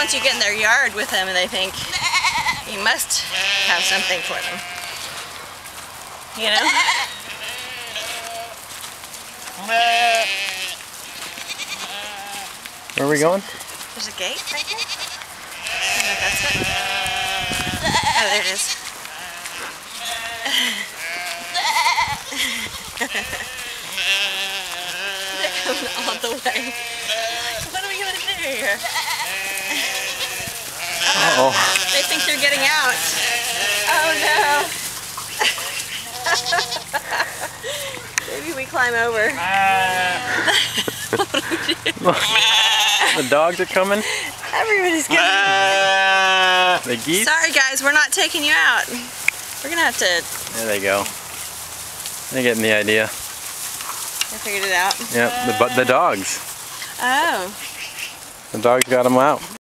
once you get in their yard with them and they think you must have something for them. You know? Where are we going? There's a gate right there. I don't know if that's it. Oh, there it is. They're coming all the way. What are we going to do here? Uh-oh. They think they're getting out. Oh no. Maybe we climb over. What do we do? The dogs are coming. Everybody's coming. The geese. Sorry guys, we're not taking you out. We're gonna have to... There they go. They're getting the idea. I figured it out. Yep, the dogs. Oh. The dogs got them out.